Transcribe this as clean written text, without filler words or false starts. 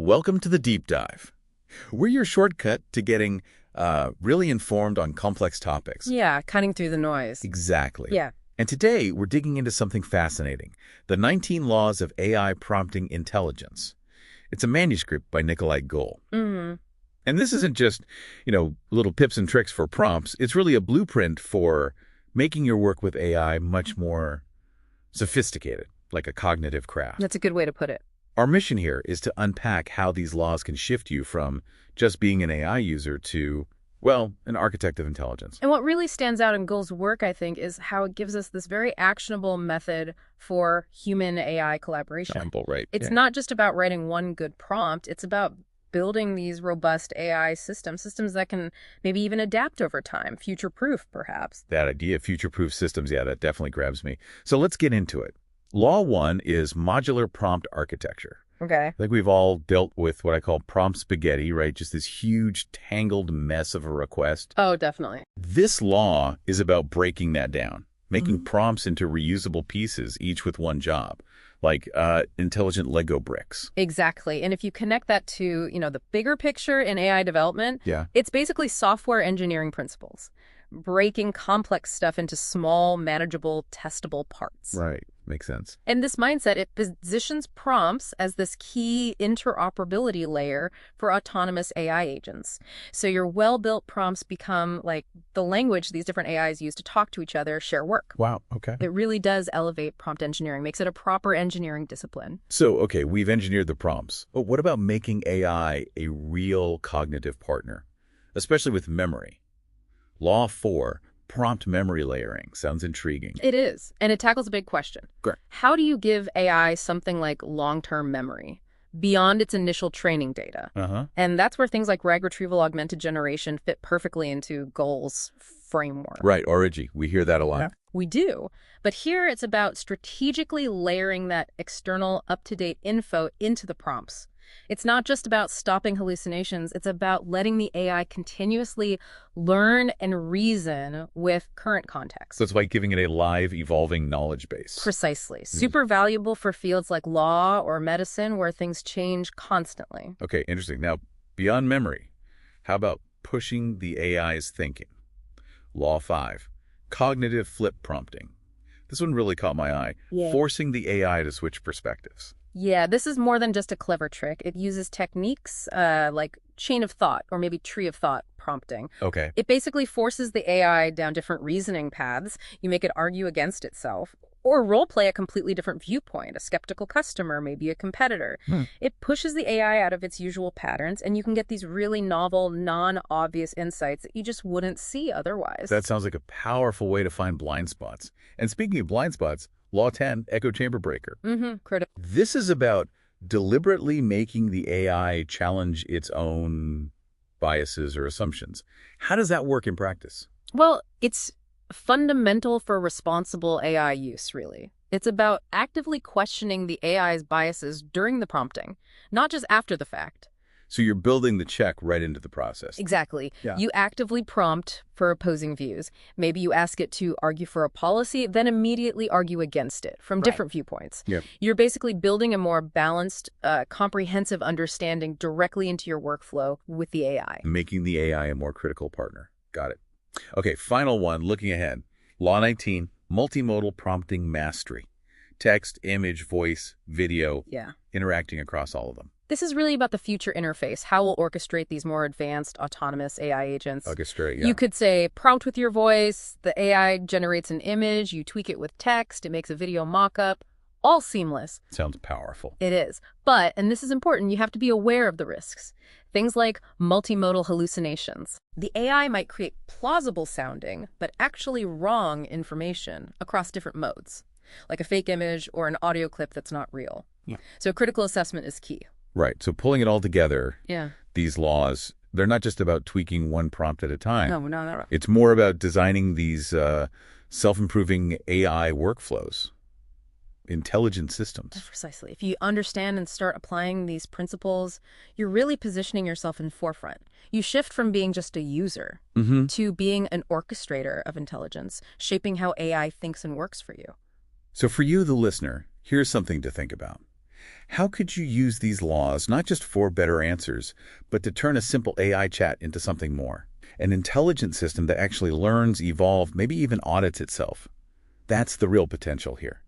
Welcome to the Deep Dive. We're your shortcut to getting really informed on complex topics. Yeah, cutting through the noise. Exactly. Yeah. And today, we're digging into something fascinating, the 19 Laws of AI Prompting Intelligence. It's a manuscript by Nikolay Gul. Mm-hmm. And this isn't just, little tips and tricks for prompts. It's really a blueprint for making your work with AI much more sophisticated, like a cognitive craft. That's a good way to put it. Our mission here is to unpack how these laws can shift you from just being an AI user to, well, an architect of intelligence. And what really stands out in Gul's work, I think, is how it gives us this very actionable method for human-AI collaboration. Example, right. It's not just about writing one good prompt. It's about building these robust AI systems that can maybe even adapt over time, future-proof, perhaps. That idea, future-proof systems, yeah, that definitely grabs me. So let's get into it. Law 1 is modular prompt architecture. Okay. I think we've all dealt with what I call prompt spaghetti, right? Just this huge, tangled mess of a request. Oh, definitely. This law is about breaking that down, making prompts into reusable pieces, each with one job, like intelligent Lego bricks. Exactly. And if you connect that to, the bigger picture in AI development, it's basically software engineering principles, breaking complex stuff into small, manageable, testable parts. Right. Makes sense. And this mindset, it positions prompts as this key interoperability layer for autonomous AI agents. So your well-built prompts become like the language these different AIs use to talk to each other, share work. Wow. Okay. It really does elevate prompt engineering, makes it a proper engineering discipline. So, okay, we've engineered the prompts. But what about making AI a real cognitive partner, especially with memory? Law 4. Prompt memory layering. Sounds intriguing. It is. And it tackles a big question. Great. How do you give AI something like long-term memory beyond its initial training data? And that's where things like RAG retrieval augmented generation fit perfectly into Gul's framework. Right, Origi. We hear that a lot. Yeah. We do. But here it's about strategically layering that external up-to-date info into the prompts. It's not just about stopping hallucinations. It's about letting the AI continuously learn and reason with current context. So it's like giving it a live, evolving knowledge base. Precisely. Super valuable for fields like law or medicine where things change constantly. Okay, interesting. Now, beyond memory, how about pushing the AI's thinking? Law 5. Cognitive flip prompting. This one really caught my eye. Yeah. Forcing the AI to switch perspectives. Yeah, this is more than just a clever trick. It uses techniques like chain of thought or maybe tree of thought prompting. Okay. It basically forces the AI down different reasoning paths. You make it argue against itself or role play a completely different viewpoint, a skeptical customer, maybe a competitor. It pushes the AI out of its usual patterns, and you can get these really novel, non-obvious insights that you just wouldn't see otherwise. That sounds like a powerful way to find blind spots. And speaking of blind spots, Law 10, echo chamber breaker. Critical. This is about deliberately making the AI challenge its own biases or assumptions. How does that work in practice? Well, it's fundamental for responsible AI use, really. It's about actively questioning the AI's biases during the prompting, not just after the fact. So you're building the check right into the process. Exactly. Yeah. You actively prompt for opposing views. Maybe you ask it to argue for a policy, then immediately argue against it from different viewpoints. Yep. You're basically building a more balanced, comprehensive understanding directly into your workflow with the AI. Making the AI a more critical partner. Got it. Okay, final one, looking ahead. Law 19, multimodal prompting mastery. Text, image, voice, video, interacting across all of them. This is really about the future interface, how we'll orchestrate these more advanced autonomous AI agents. Orchestrate, yeah. You could say, prompt with your voice, the AI generates an image, you tweak it with text, it makes a video mock-up, all seamless. Sounds powerful. It is. But, and this is important, you have to be aware of the risks. Things like multimodal hallucinations. The AI might create plausible sounding, but actually wrong information across different modes, like a fake image or an audio clip that's not real. Yeah. So critical assessment is key. Right. So pulling it all together, Yeah. these laws, they're not just about tweaking one prompt at a time. No, not at all. It's more about designing these self-improving AI workflows, intelligent systems. Precisely. If you understand and start applying these principles, you're really positioning yourself in forefront. You shift from being just a user to being an orchestrator of intelligence, shaping how AI thinks and works for you. So for you, the listener, here's something to think about. How could you use these laws not just for better answers, but to turn a simple AI chat into something more? An intelligent system that actually learns, evolves, maybe even audits itself. That's the real potential here.